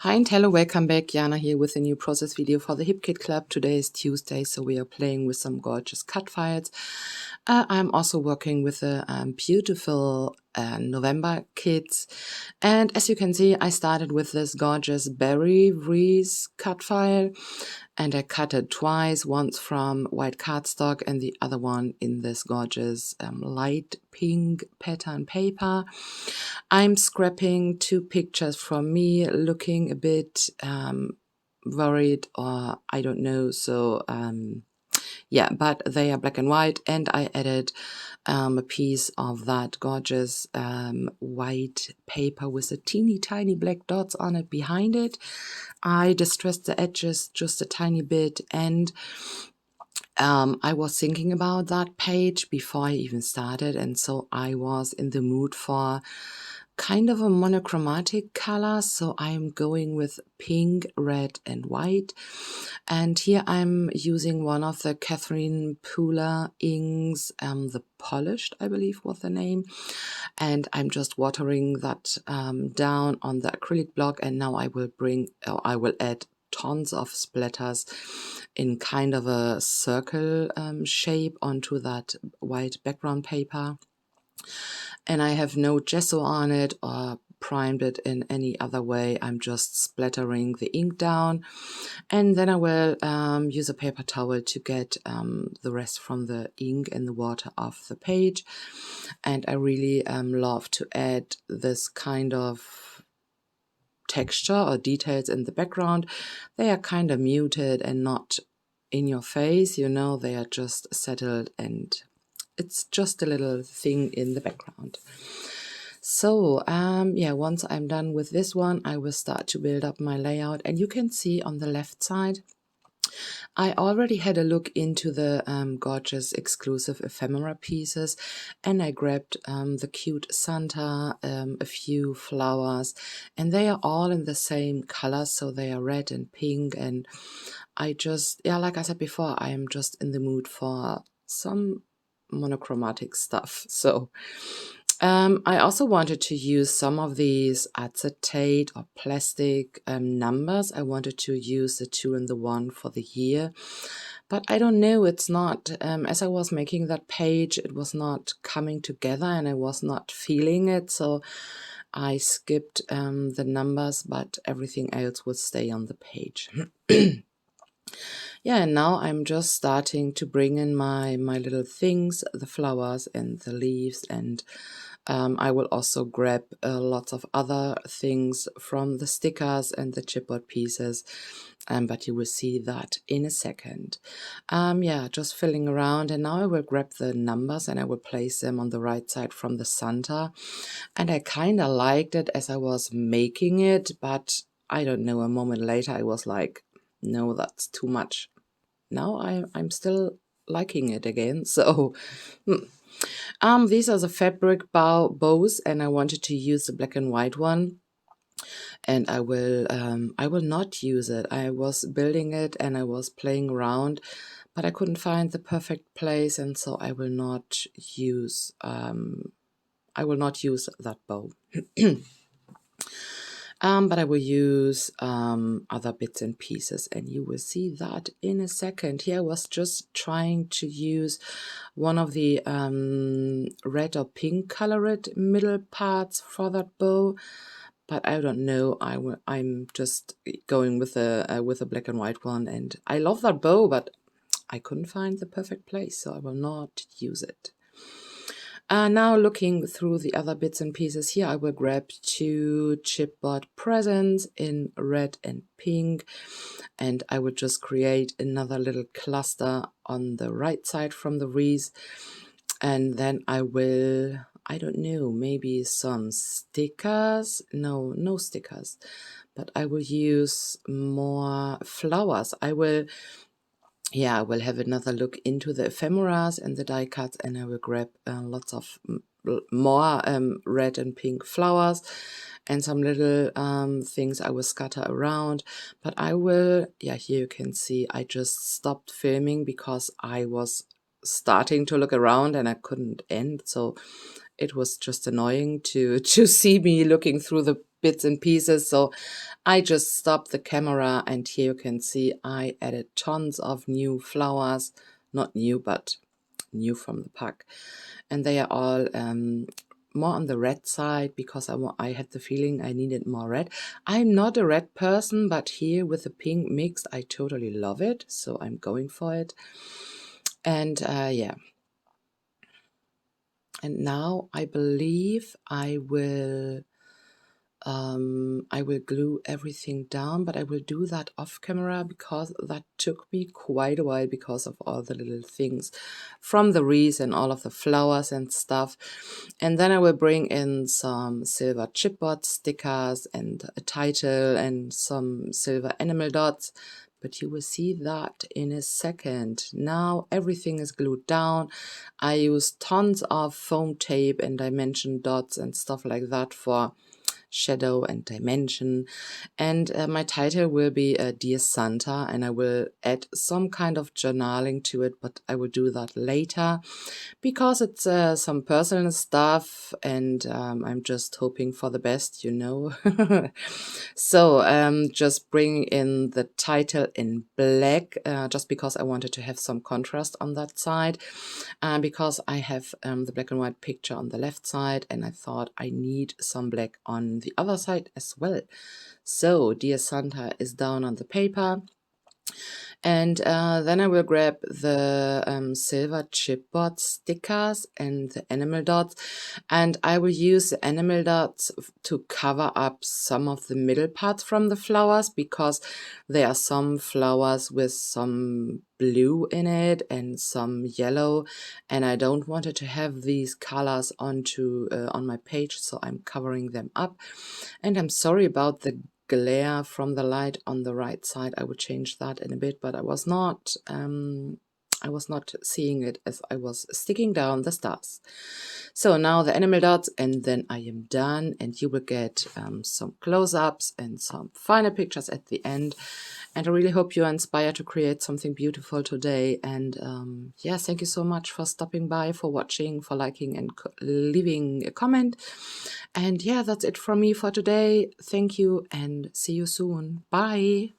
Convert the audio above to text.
Hi and hello, welcome back. Jana here with a new process video for the Hip Kit Club. Today is Tuesday, so we are playing with some gorgeous cut files. I'm also working with the beautiful November kits. And as you can see, I started with this gorgeous berry wreath cut file. And I cut it twice, once from white cardstock and the other one in this gorgeous light pink pattern paper. I'm scrapping two pictures from me looking a bit worried, or I don't know. So yeah, but they are black and white, and I added a piece of that gorgeous white paper with a teeny tiny black dots on it behind it. I distressed the edges just a tiny bit, and I was thinking about that page before I even started, and so I was in the mood for kind of a monochromatic color, so I'm going with pink, red, and white. And here I'm using one of the Catherine Pooler inks, the Polished, I believe was the name, and I'm just watering that down on the acrylic block, and now I will add tons of splatters in kind of a circle shape onto that white background paper. And I have no gesso on it or primed it in any other way. I'm just splattering the ink down, and then I will use a paper towel to get the rest from the ink and the water off the page. And I really love to add this kind of texture or details in the background. They are kind of muted and not in your face, you know, they are just settled, and it's just a little thing in the background. So yeah, once I'm done with this one, I will start to build up my layout, and you can see on the left side I already had a look into the gorgeous exclusive ephemera pieces, and I grabbed the cute Santa, a few flowers, and they are all in the same color, so they are red and pink, and I just, yeah, like I said before, I am just in the mood for some monochromatic stuff. So I also wanted to use some of these acetate or plastic numbers. I wanted to use the 2 and the 1 for the year, but I don't know, it's not, as I was making that page, it was not coming together and I was not feeling it, so I skipped the numbers, but everything else would stay on the page. Yeah, and now I'm just starting to bring in my little things, the flowers and the leaves, and I will also grab lots of other things from the stickers and the chipboard pieces, but you will see that in a second. Yeah, just filling around, and now I will grab the numbers and I will place them on the right side from the Santa. And I kind of liked it as I was making it, but I don't know, a moment later I was like, no, that's too much. Now I'm still liking it again, so these are the fabric bows, and I wanted to use the black and white one, and I will not use it. I was building it and I was playing around, but I couldn't find the perfect place, and so I will not use that bow. But I will use other bits and pieces, and you will see that in a second. Here I was just trying to use one of the red or pink colored middle parts for that bow, but I don't know. I'm just going with a black and white one, and I love that bow, but I couldn't find the perfect place, so I will not use it. Now looking through the other bits and pieces here, I will grab 2 chipboard presents in red and pink, and I will just create another little cluster on the right side from the wreath, and then I will, I don't know, maybe some stickers, no stickers, but I will use more flowers. I will have another look into the ephemeras and the die cuts, and I will grab lots of more red and pink flowers and some little things I will scatter around. But I will, yeah, here you can see I just stopped filming because I was starting to look around and I couldn't end, so it was just annoying to see me looking through the bits and pieces. So I just stopped the camera, and here you can see I added tons of new flowers, not new, but new from the pack, and they are all more on the red side because I had the feeling I needed more red. I'm not a red person, but here with the pink mix, I totally love it, so I'm going for it. And yeah. And now I believe I will glue everything down, but I will do that off camera because that took me quite a while because of all the little things from the wreath and all of the flowers and stuff. And then I will bring in some silver chipboard stickers and a title and some silver enamel dots. But you will see that in a second. Now everything is glued down. I use tons of foam tape and dimension dots and stuff like that for shadow and dimension. And my title will be Dear Santa, and I will add some kind of journaling to it, but I will do that later because it's some personal stuff, and I'm just hoping for the best, you know. So just bring in the title in black just because I wanted to have some contrast on that side, because I have the black and white picture on the left side, and I thought I need some black on the other side as well. So Dear Santa is down on the paper. And then I will grab the silver chipboard stickers and the enamel dots, and I will use the enamel dots to cover up some of the middle parts from the flowers, because there are some flowers with some blue in it and some yellow, and I don't want it to have these colors onto on my page, so I'm covering them up. And I'm sorry about the glare from the light on the right side. I will change that in a bit, but I was not seeing it as I was sticking down the stars. So now the enamel dots, and then I am done, and you will get some close-ups and some final pictures at the end. And I really hope you're inspired to create something beautiful today. And yeah, thank you so much for stopping by, for watching, for liking and leaving a comment. And yeah, that's it from me for today. Thank you and see you soon. Bye.